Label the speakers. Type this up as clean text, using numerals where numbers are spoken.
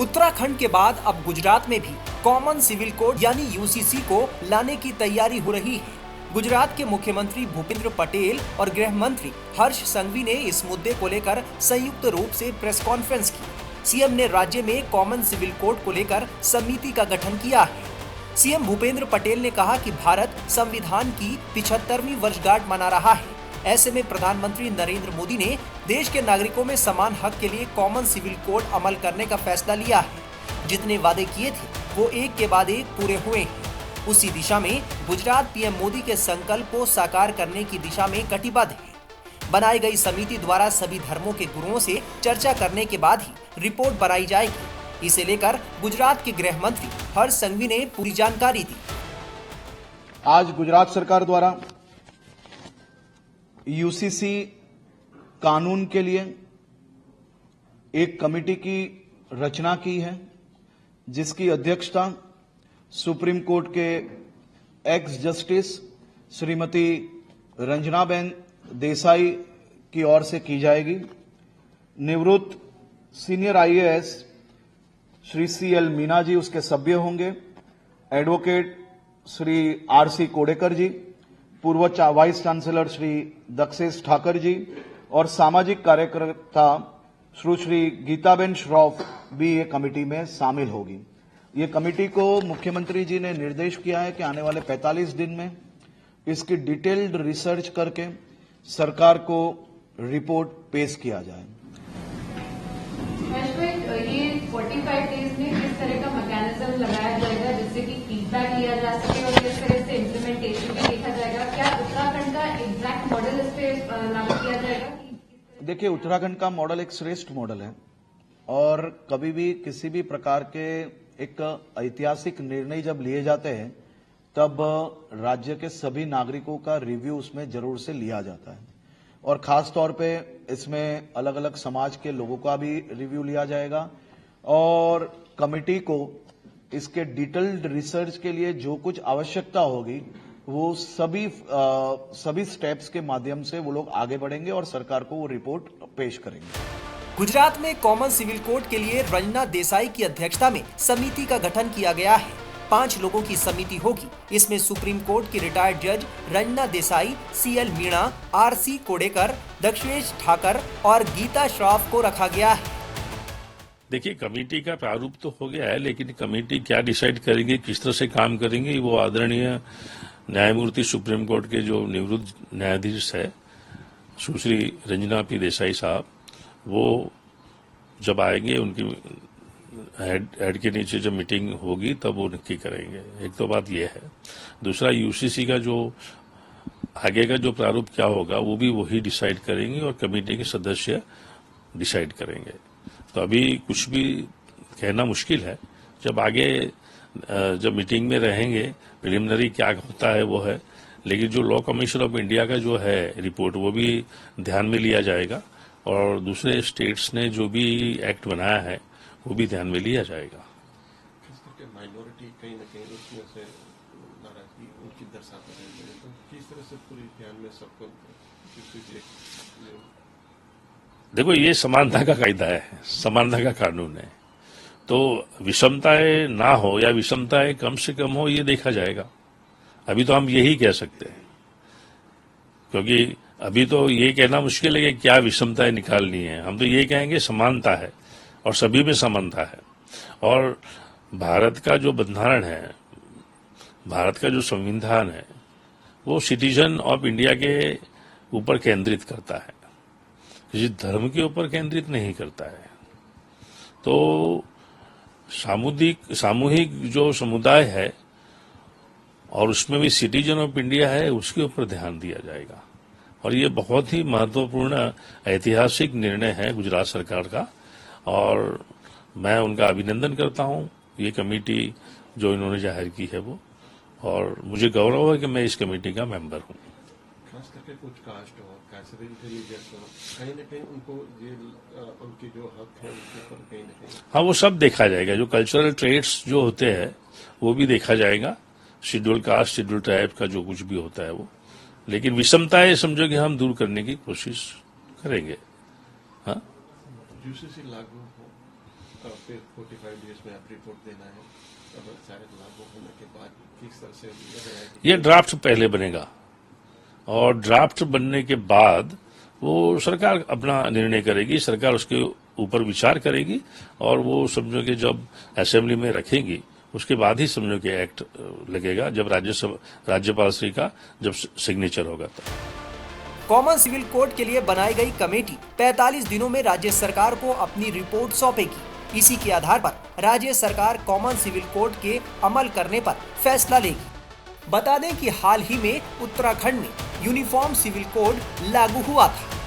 Speaker 1: उत्तराखंड के बाद अब गुजरात में भी कॉमन सिविल कोड यानी यूसीसी को लाने की तैयारी हो रही है। गुजरात के मुख्यमंत्री भूपेंद्र पटेल और गृह मंत्री हर्ष संघवी ने इस मुद्दे को लेकर संयुक्त रूप से प्रेस कॉन्फ्रेंस की। सीएम ने राज्य में कॉमन सिविल कोड को लेकर समिति का गठन किया है। सीएम भूपेंद्र पटेल ने कहा कि भारत संविधान की 75वीं वर्षगांठ मना रहा है। ऐसे में प्रधानमंत्री नरेंद्र मोदी ने देश के नागरिकों में समान हक के लिए कॉमन सिविल कोड अमल करने का फैसला लिया है। जितने वादे किए थे वो एक के बाद एक पूरे हुए हैं। उसी दिशा में गुजरात पीएम मोदी के संकल्प को साकार करने की दिशा में कटिबद्ध है। बनाई गई समिति द्वारा सभी धर्मों के गुरुओं से चर्चा करने के बाद ही रिपोर्ट बनाई जाएगी। इसे लेकर गुजरात के गृह मंत्री हर्ष संघवी ने पूरी जानकारी दी।
Speaker 2: आज गुजरात सरकार द्वारा यूसीसी कानून के लिए एक कमेटी की रचना की है, जिसकी अध्यक्षता सुप्रीम कोर्ट के एक्स जस्टिस श्रीमती रंजनाबेन देसाई की ओर से की जाएगी। निवृत्त senior IAS Shri CL Meena ji उसके सभ्य होंगे। एडवोकेट श्री आरसी कोडेकर जी, पूर्व वाइस चांसलर श्री दक्षेश ठाकर जी और सामाजिक कार्यकर्ता श्री गीताबेन श्रॉफ भी ये कमेटी में शामिल होगी। ये कमेटी को मुख्यमंत्री जी ने निर्देश किया है कि आने वाले 45 दिन में इसकी डिटेल्ड रिसर्च करके सरकार को रिपोर्ट पेश किया जाए।
Speaker 3: ये 45 डेज में किस तरह का मैकेनिज्म लगाया जाएगा जिससे कि फीडबैक लिया जा सके और किस तरह से इम्प्लीमेंटेशन भी देखा जाएगा? क्या उत्तराखंड का एग्जैक्ट मॉडल इस पे लागू किया जाएगा?
Speaker 2: देखिए, उत्तराखंड का मॉडल एक श्रेष्ठ मॉडल है और कभी भी किसी भी प्रकार के एक ऐतिहासिक निर्णय जब लिए जाते हैं तब राज्य के सभी नागरिकों का रिव्यू उसमें जरूर से लिया जाता है और खास तौर पे इसमें अलग अलग समाज के लोगों का भी रिव्यू लिया जाएगा और कमेटी को इसके डिटेल्ड रिसर्च के लिए जो कुछ आवश्यकता होगी वो सभी स्टेप्स के माध्यम से वो लोग आगे बढ़ेंगे और सरकार को वो रिपोर्ट पेश करेंगे।
Speaker 1: गुजरात में कॉमन सिविल कोड के लिए रंजना देसाई की अध्यक्षता में समिति का गठन किया गया है। 5 लोगों की समिति होगी। इसमें सुप्रीम कोर्ट की रिटायर्ड जज रंजना देसाई, सीएल मीणा, आरसी कोडेकर, दक्षेश ठाकर और गीता श्रॉफ को रखा गया है।
Speaker 4: देखिए, कमेटी का प्रारूप तो हो गया है, लेकिन कमेटी क्या डिसाइड करेंगे, किस तरह से काम करेंगे, वो आदरणीय न्यायमूर्ति सुप्रीम कोर्ट के जो निवृत्त न्यायाधीश है सुश्री रंजना पी देसाई साहब, वो जब आएंगे उनकी हेड के नीचे जब मीटिंग होगी तब वो नक्की करेंगे। एक तो बात ये है। दूसरा, यूसीसी का जो आगे का जो प्रारूप क्या होगा वो भी वही डिसाइड करेंगे और कमेटी के सदस्य डिसाइड करेंगे। तो अभी कुछ भी कहना मुश्किल है। जब आगे जब मीटिंग में रहेंगे प्रिलिमिनरी क्या होता है वो है, लेकिन जो लॉ कमीशन ऑफ इंडिया का जो है रिपोर्ट वो भी ध्यान में लिया जाएगा और दूसरे स्टेट्स ने जो भी एक्ट बनाया है वो भी ध्यान में लिया जाएगा।
Speaker 5: माइनॉरिटी कहीं न कहीं उसमें से नाराजगी उनकी दर्शाते हैं, तो किस तरह से पूरी ध्यान में सबको
Speaker 4: देखो, ये समानता का कायदा है, समानता का कानून है, तो विषमताएं ना हो या विषमताएं कम से कम हो ये देखा जाएगा। अभी तो हम यही कह सकते हैं, क्योंकि अभी तो ये कहना मुश्किल है कि क्या विषमताएं निकालनी है। हम तो ये कहेंगे समानता है और सभी में समानता है। और भारत का जो बंधारण है, भारत का जो संविधान है, वो सिटीजन ऑफ इंडिया के ऊपर केंद्रित करता है, किसी धर्म के ऊपर केंद्रित नहीं करता है। तो सामूहिक जो समुदाय है और उसमें भी सिटीजन ऑफ इंडिया है, उसके ऊपर ध्यान दिया जाएगा। और ये बहुत ही महत्वपूर्ण ऐतिहासिक निर्णय है गुजरात सरकार का और मैं उनका अभिनंदन करता हूं। ये कमेटी जो इन्होंने जाहिर की है वो, और मुझे गौरव है कि मैं इस कमेटी का मेंबर हूं।
Speaker 5: खास करके कुछ कास्ट और कैसे इंटेलिजेंस कहीं न कहीं उनको ये उनके जो हक है उसके ऊपर कहीं न कहीं,
Speaker 4: हाँ, वो सब देखा जाएगा। जो कल्चरल ट्रेड्स जो होते हैं वो भी देखा जाएगा, शेड्यूल कास्ट शेड्यूल ट्राइब का जो कुछ भी होता है वो। लेकिन विषमताएं समझो कि हम दूर करने की कोशिश करेंगे। हाँ,
Speaker 5: यूसीसी लागू हो फिर 45 डेज में आप रिपोर्ट देना है, अब शायद लागू होने के बाद किस तरह से लग रहा है कि
Speaker 4: ये ड्राफ्ट पहले बनेगा और ड्राफ्ट बनने के बाद वो सरकार अपना निर्णय करेगी, सरकार उसके ऊपर विचार करेगी और वो समझो कि जब असेंबली में रखेंगी उसके बाद ही समझो कि एक्ट लगेगा, जब राज्यपाल श्री का जब सिग्नेचर होगा तब।
Speaker 1: कॉमन सिविल कोड के लिए बनाई गई कमेटी 45 दिनों में राज्य सरकार को अपनी रिपोर्ट सौंपेगी। इसी के आधार पर राज्य सरकार कॉमन सिविल कोड के अमल करने पर फैसला लेगी। बता दें कि हाल ही में उत्तराखंड में यूनिफॉर्म सिविल कोड लागू हुआ था।